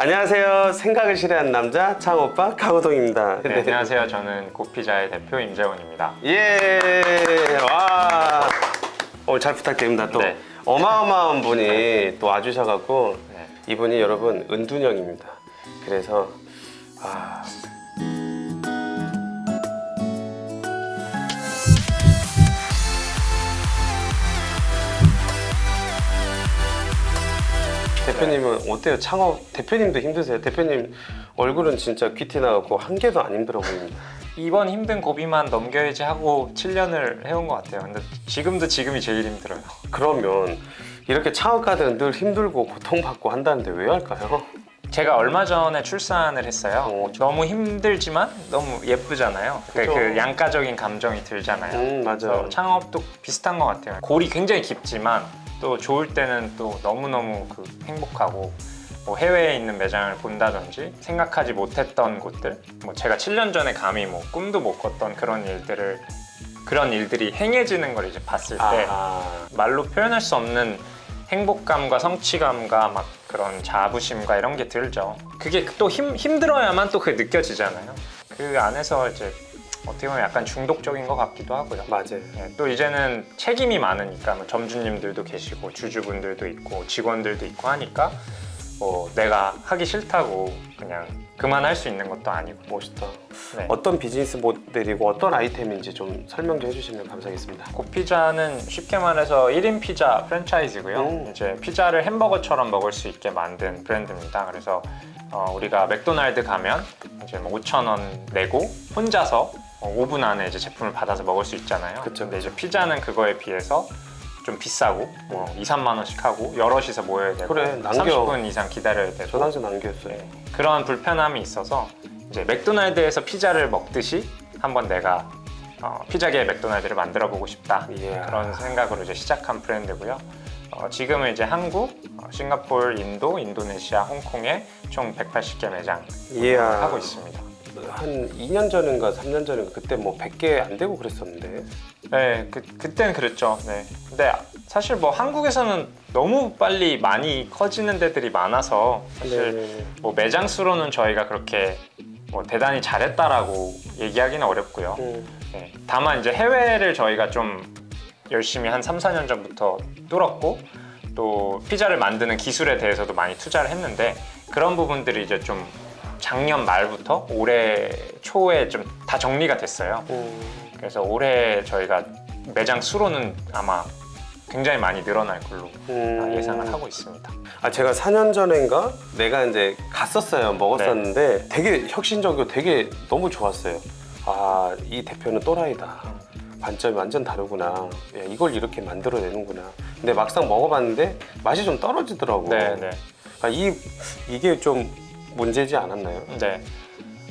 안녕하세요. 생각을 싫어하는 남자 창오빠 강호동입니다. 네, 안녕하세요. 저는 고피자의 대표 임재원입니다. 예, 와, 오늘 잘 부탁드립니다. 또 네. 어마어마한 분이 또 와주셔갖고 네. 이분이 여러분 은둔형입니다. 그래서 대표님은 어때요? 창업 대표님도 힘드세요? 대표님 얼굴은 진짜 귀티 나갖고 한 개도 안 힘들어 보입니다. 이번 힘든 고비만 넘겨야지 하고 7년을 해온 것 같아요. 근데 지금이 제일 힘들어요. 그러면 이렇게 창업가들은 늘 힘들고 고통받고 한다는데 왜 할까요? 제가 얼마 전에 출산을 했어요. 오. 너무 힘들지만 너무 예쁘잖아요. 그죠. 그 양가적인 감정이 들잖아요. 맞아요. 그래서 창업도 비슷한 것 같아요. 골이 굉장히 깊지만 또 좋을 때는 또 너무너무 행복하고 뭐 해외에 있는 매장을 본다든지 생각하지 못했던 곳들, 뭐 제가 7년 전에 감히 뭐 꿈도 못 꿨던 그런 일들이 행해지는 걸 이제 봤을 때 말로 표현할 수 없는 행복감과 성취감과 막 그런 자부심과 이런 게 들죠. 그게 또 힘들어야만 또 그게 느껴지잖아요. 그 안에서 이제 어떻게 보면 약간 중독적인 것 같기도 하고요. 맞아요. 네, 또 이제는 책임이 많으니까 뭐 점주님들도 계시고 주주분들도 있고 직원들도 있고 하니까 뭐 내가 하기 싫다고 그냥 그만할 수 있는 것도 아니고. 멋있다. 네. 어떤 비즈니스 모델이고 어떤 아이템인지 좀 설명 좀 해주시면 감사하겠습니다. 고피자는 쉽게 말해서 1인 피자 프랜차이즈고요. 이제 피자를 햄버거처럼 먹을 수 있게 만든 브랜드입니다. 그래서 우리가 맥도날드 가면 이제 뭐 5,000원 내고 혼자서 5분 안에 이제 제품을 받아서 먹을 수 있잖아요. 그쵸, 근데 이제 피자는 그거에 비해서 좀 비싸고 뭐 2, 3만 원씩 하고 여럿이서 모여야 되고 그래, 남겨. 30분 이상 기다려야 되고 저 당시 남겼어요. 네, 그런 불편함이 있어서 이제 맥도날드에서 피자를 먹듯이 한번 내가 피자계의 맥도날드를 만들어 보고 싶다. 이야. 그런 생각으로 이제 시작한 브랜드고요. 지금은 이제 한국, 싱가포르, 인도, 인도네시아, 홍콩에 총 180개 매장 이야. 하고 있습니다. 한 2년 전인가 3년 전인가 그때 뭐 100개 안 되고 그랬었는데. 네, 그때는 그랬죠. 네. 근데 사실 뭐 한국에서는 너무 빨리 많이 커지는 데들이 많아서 사실 네. 뭐 매장 수로는 저희가 그렇게 뭐 대단히 잘했다라고 얘기하기는 어렵고요. 네. 다만 이제 해외를 저희가 좀 열심히 한 3, 4년 전부터 뚫었고 또 피자를 만드는 기술에 대해서도 많이 투자를 했는데 그런 부분들이 이제 좀 작년 말부터 올해 초에 좀 다 정리가 됐어요. 그래서 올해 저희가 매장 수로는 아마 굉장히 많이 늘어날 걸로 예상을 하고 있습니다. 제가 4년 전인가 내가 이제 갔었어요. 먹었었는데 되게 혁신적이고 되게 너무 좋았어요. 이 대표는 또라이다. 관점이 완전 다르구나. 야, 이걸 이렇게 만들어내는구나. 근데 막상 먹어봤는데 맛이 좀 떨어지더라고. 네. 이게 좀 문제지 않았나요? 네.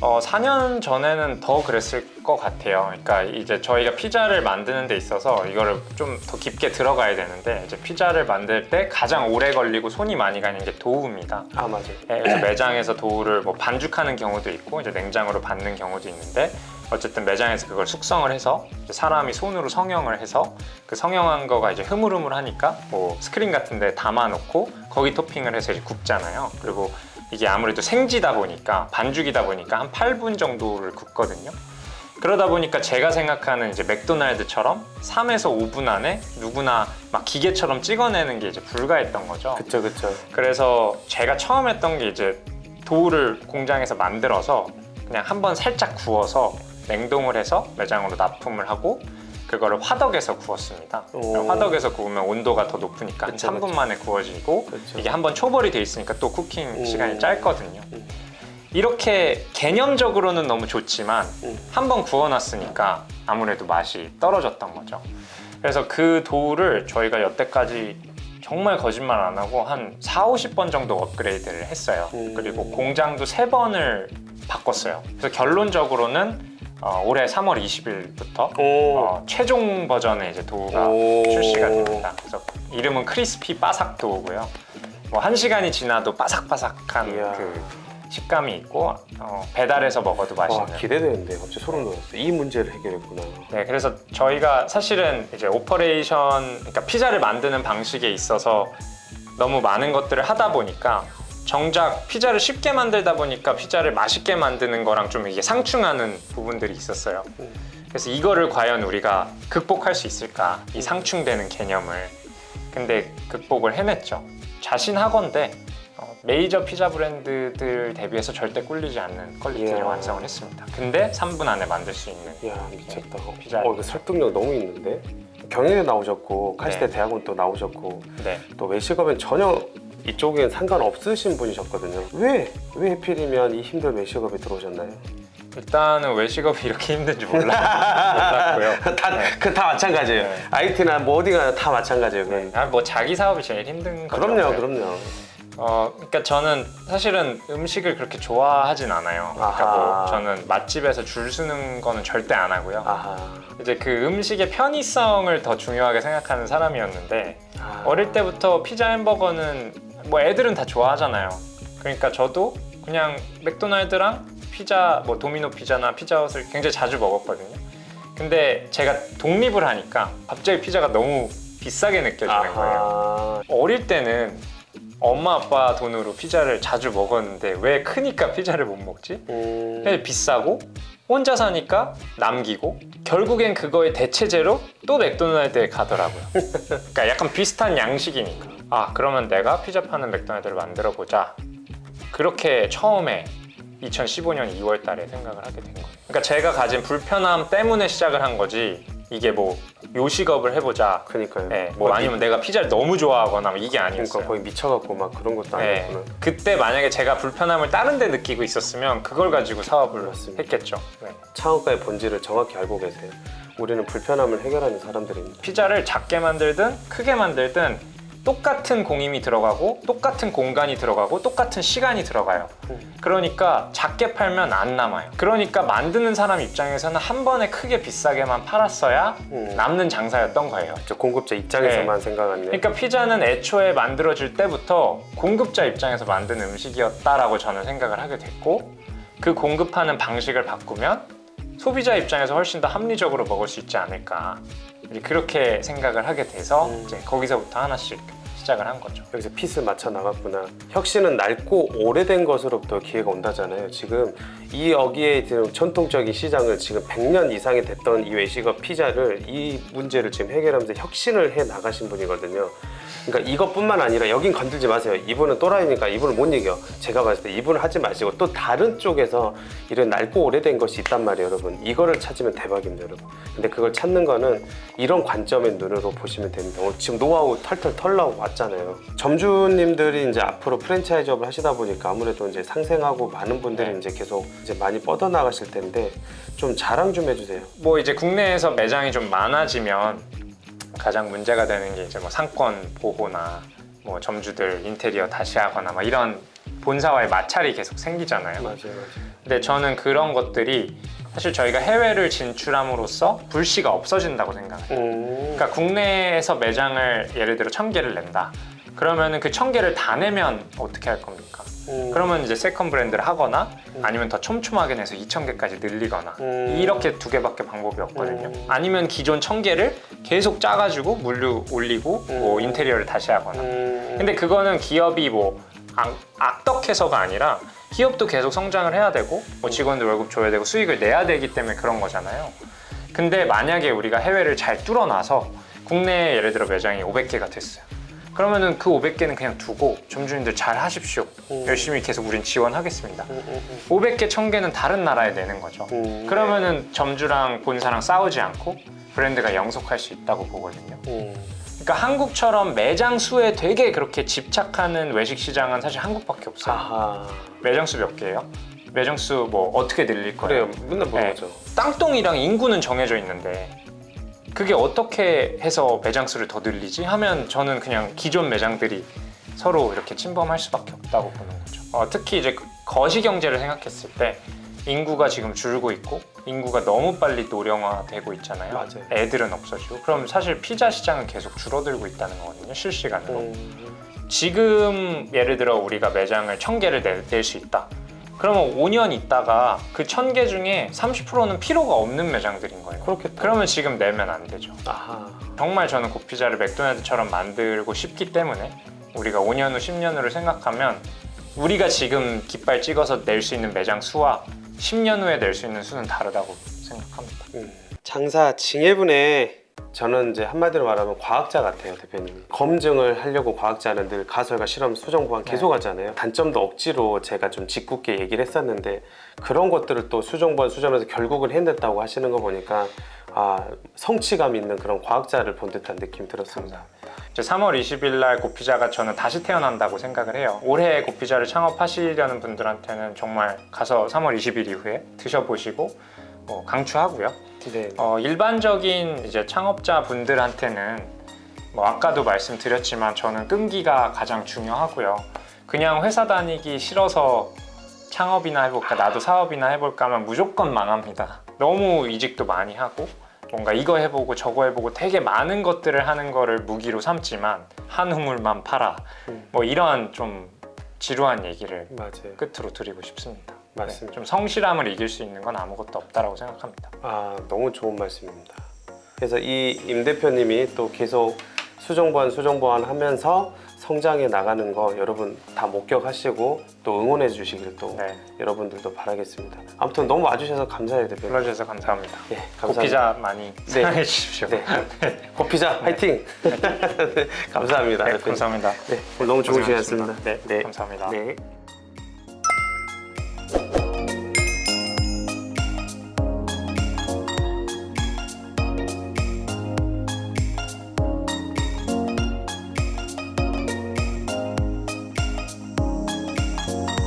4년 전에는 더 그랬을 것 같아요. 그러니까 이제 저희가 피자를 만드는 데 있어서 이거를 좀 더 깊게 들어가야 되는데 이제 피자를 만들 때 가장 오래 걸리고 손이 많이 가는 게 도우입니다. 맞아요. 그래서 매장에서 도우를 뭐 반죽하는 경우도 있고 이제 냉장으로 받는 경우도 있는데 어쨌든 매장에서 그걸 숙성을 해서 이제 사람이 손으로 성형을 해서 그 성형한 거가 이제 흐물흐물하니까 뭐 스크린 같은 데 담아놓고 거기 토핑을 해서 이제 굽잖아요. 그리고 이게 아무래도 생지다 보니까 반죽이다 보니까 한 8분 정도를 굽거든요. 그러다 보니까 제가 생각하는 이제 맥도날드처럼 3에서 5분 안에 누구나 막 기계처럼 찍어내는 게 이제 불가했던 거죠. 그쵸. 그래서 제가 처음 했던 게 이제 도우를 공장에서 만들어서 그냥 한번 살짝 구워서 냉동을 해서 매장으로 납품을 하고 그거를 화덕에서 구웠습니다. 화덕에서 구우면 온도가 더 높으니까 한 3분 만에 구워지고 이게 한번 초벌이 돼 있으니까 또 쿠킹 시간이 짧거든요. 이렇게 개념적으로는 너무 좋지만 한번 구워놨으니까 아무래도 맛이 떨어졌던 거죠. 그래서 그 도우를 저희가 여태까지 정말 거짓말 안 하고 한 4, 50번 정도 업그레이드를 했어요. 그리고 공장도 3번을 바꿨어요. 그래서 결론적으로는 올해 3월 20일부터 최종 버전의 이제 도우가 출시가 됩니다. 그래서 이름은 크리스피 바삭 도우고요. 뭐 1시간이 지나도 바삭바삭한 이야. 그 식감이 있고 배달해서 먹어도 맛있는. 기대되는데 갑자기 소름 돋았어요. 이 문제를 해결했구나. 네, 그래서 저희가 사실은 이제 오퍼레이션, 그러니까 피자를 만드는 방식에 있어서 너무 많은 것들을 하다 보니까 정작 피자를 쉽게 만들다 보니까 피자를 맛있게 만드는 거랑 좀 이게 상충하는 부분들이 있었어요. 그래서 이거를 과연 우리가 극복할 수 있을까? 이 상충되는 개념을. 근데 극복을 해냈죠. 자신하건대 메이저 피자 브랜드들 대비해서 절대 꿀리지 않는 퀄리티를 이야. 완성을 했습니다. 근데 3분 안에 만들 수 있는. 이야 미쳤다. 피자. 이거 설득력 너무 있는데. 경영에 나오셨고 카시대 네. 대학원 또 나오셨고 네. 또 외식업엔 전혀 이쪽엔 상관없으신 분이셨거든요. 왜 하필이면 이 힘든 외식업에 들어오셨나요? 일단은 외식업이 이렇게 힘든지 몰랐고요. 다 마찬가지예요. 네. IT나 뭐 어디가 다 마찬가지예요. 그건. 뭐 자기 사업이 제일 힘든 거죠. 그럼요. 그러니까 저는 사실은 음식을 그렇게 좋아하진 않아요. 그러니까 아하. 뭐 저는 맛집에서 줄 서는 거는 절대 안 하고요. 아하. 이제 그 음식의 편의성을 더 중요하게 생각하는 사람이었는데 어릴 때부터 피자 햄버거는 뭐 애들은 다 좋아하잖아요. 그러니까 저도 그냥 맥도날드랑 피자 뭐 도미노 피자나 피자헛을 굉장히 자주 먹었거든요. 근데 제가 독립을 하니까 갑자기 피자가 너무 비싸게 느껴지는 거예요. 어릴 때는 엄마 아빠 돈으로 피자를 자주 먹었는데 왜 크니까 피자를 못 먹지? 비싸고 혼자 사니까 남기고 결국엔 그거의 대체제로 또 맥도날드에 가더라고요. 그러니까 약간 비슷한 양식이니까 그러면 내가 피자 파는 맥도날드를 만들어 보자. 그렇게 처음에 2015년 2월 달에 생각을 하게 된 거예요. 그러니까 제가 가진 불편함 때문에 시작을 한 거지 이게 뭐 요식업을 해보자. 그러니까요. 네, 뭐 아니면 내가 피자를 너무 좋아하거나 이게 그러니까 아니었어요. 거의 미쳐갖고 막 그런 것도 네, 아니었구나. 그때 만약에 제가 불편함을 다른 데 느끼고 있었으면 그걸 가지고 사업을 맞습니다. 했겠죠. 네. 창업가의 본질을 정확히 알고 계세요. 우리는 불편함을 해결하는 사람들입니다. 피자를 작게 만들든 크게 만들든 똑같은 공임이 들어가고 똑같은 공간이 들어가고 똑같은 시간이 들어가요. 그러니까 작게 팔면 안 남아요. 그러니까 만드는 사람 입장에서는 한 번에 크게 비싸게만 팔았어야 남는 장사였던 거예요. 저 공급자 입장에서만 생각하는. 그러니까 피자는 애초에 만들어질 때부터 공급자 입장에서 만든 음식이었다라고 저는 생각을 하게 됐고 그 공급하는 방식을 바꾸면 소비자 입장에서 훨씬 더 합리적으로 먹을 수 있지 않을까. 그렇게 생각을 하게 돼서 이제 거기서부터 하나씩 시작을 한 거죠. 여기서 핏을 맞춰 나갔구나. 혁신은 낡고 오래된 것으로부터 기회가 온다잖아요. 지금 이 여기에 지금 전통적인 시장을 지금 100년 이상이 됐던 이 외식업 피자를 이 문제를 지금 해결하면서 혁신을 해 나가신 분이거든요. 그러니까 이것뿐만 아니라 여긴 건들지 마세요. 이분은 또라이니까 이분을 못 이겨. 제가 봤을 때 이분을 하지 마시고 또 다른 쪽에서 이런 낡고 오래된 것이 있단 말이에요, 여러분. 이거를 찾으면 대박입니다, 여러분. 근데 그걸 찾는 거는 이런 관점의 눈으로 보시면 됩니다. 오늘 지금 노하우 털털 털라고 왔잖아요. 점주님들이 이제 앞으로 프랜차이즈업을 하시다 보니까 아무래도 이제 상생하고 많은 분들이 이제 계속 이제 많이 뻗어나가실 텐데 좀 자랑 좀 해주세요. 뭐 이제 국내에서 매장이 좀 많아지면 가장 문제가 되는 게 이제 뭐 상권 보호나 뭐 점주들 인테리어 다시 하거나 막 이런 본사와의 마찰이 계속 생기잖아요. 맞아요. 근데 저는 그런 것들이 사실 저희가 해외를 진출함으로써 불씨가 없어진다고 생각해요. 그러니까 국내에서 매장을 예를 들어 1000개를 낸다. 그러면은 그 1000개를 다 내면 어떻게 할 겁니까? 그러면 이제 세컨 브랜드를 하거나 아니면 더 촘촘하게 내서 2000개까지 늘리거나 이렇게 두 개밖에 방법이 없거든요. 아니면 기존 1000개를 계속 짜가지고 물류 올리고 뭐 인테리어를 다시 하거나. 근데 그거는 기업이 뭐 악덕해서가 아니라 기업도 계속 성장을 해야 되고 뭐 직원들 월급 줘야 되고 수익을 내야 되기 때문에 그런 거잖아요. 근데 만약에 우리가 해외를 잘 뚫어놔서 국내에 예를 들어 매장이 500개가 됐어요. 그러면은 그 500개는 그냥 두고 점주님들 잘 하십시오. 열심히 계속 우린 지원하겠습니다. 500개, 1000개는 다른 나라에 내는 거죠. 그러면은 점주랑 본사랑 싸우지 않고 브랜드가 영속할 수 있다고 보거든요. 그러니까 한국처럼 매장 수에 되게 그렇게 집착하는 외식 시장은 사실 한국밖에 없어요. 아하. 매장 수 몇 개예요? 매장 수 뭐 어떻게 늘릴 거예요? 그래요. 맨날 물어보죠. 땅덩이랑 인구는 정해져 있는데 그게 어떻게 해서 매장 수를 더 늘리지? 하면 저는 그냥 기존 매장들이 서로 이렇게 침범할 수밖에 없다고 보는 거죠. 특히 이제 거시 경제를 생각했을 때 인구가 지금 줄고 있고 인구가 너무 빨리 노령화되고 있잖아요. 맞아요. 애들은 없어지고 그럼 사실 피자 시장은 계속 줄어들고 있다는 거거든요. 실시간으로. 지금 예를 들어 우리가 매장을 1000개를 낼 수 있다. 그러면 5년 있다가 그 1000개 중에 30%는 필요가 없는 매장들인 거예요. 그렇겠다. 그러면 지금 내면 안 되죠. 아하. 정말 저는 곱피자를 맥도날드처럼 만들고 싶기 때문에 우리가 5년 후 10년 후를 생각하면 우리가 지금 깃발 찍어서 낼 수 있는 매장 수와 10년 후에 낼 수 있는 수는 다르다고 생각합니다. 장사 징해분에 저는 이제 한마디로 말하면 과학자 같아요, 대표님이. 검증을 하려고 과학자는 늘 가설과 실험, 수정, 보완 계속 하잖아요. 단점도 억지로 제가 좀 짓궂게 얘기를 했었는데 그런 것들을 또 수정, 보완, 수정해서 결국은 해냈다고 하시는 거 보니까 아, 성취감 있는 그런 과학자를 본 듯한 느낌이 들었습니다. 이제 3월 20일 날 고피자가 저는 다시 태어난다고 생각을 해요. 올해 고피자를 창업하시려는 분들한테는 정말 가서 3월 20일 이후에 드셔보시고 강추하고요. 네. 일반적인 이제 창업자 분들한테는 뭐 아까도 말씀드렸지만 저는 끈기가 가장 중요하고요. 그냥 회사 다니기 싫어서 창업이나 해볼까, 나도 사업이나 해볼까 하면 무조건 망합니다. 너무 이직도 많이 하고 뭔가 이거 해보고 저거 해보고 되게 많은 것들을 하는 거를 무기로 삼지만 한 우물만 팔아. 뭐 이런 좀 지루한 얘기를 맞아요. 끝으로 드리고 싶습니다. 맞습니다. 좀 성실함을 이길 수 있는 건 아무것도 없다라고 생각합니다. 아, 너무 좋은 말씀입니다. 그래서 이 임 대표님이 또 계속 수정 보완 하면서 성장해 나가는 거 여러분 다 목격하시고 또 응원해 주시길 또 네. 여러분들도 바라겠습니다. 아무튼 너무 와주셔서 감사해요, 대표님. 불러주셔서 감사합니다. 네, 감사합니다. 고피자 많이 사랑해 주십시오. 네. 고피자 화이팅! 네, 감사합니다. 네, 대표님. 감사합니다. 네, 오늘 너무 좋은 고생하셨습니다. 시간이었습니다. 네, 감사합니다. 네.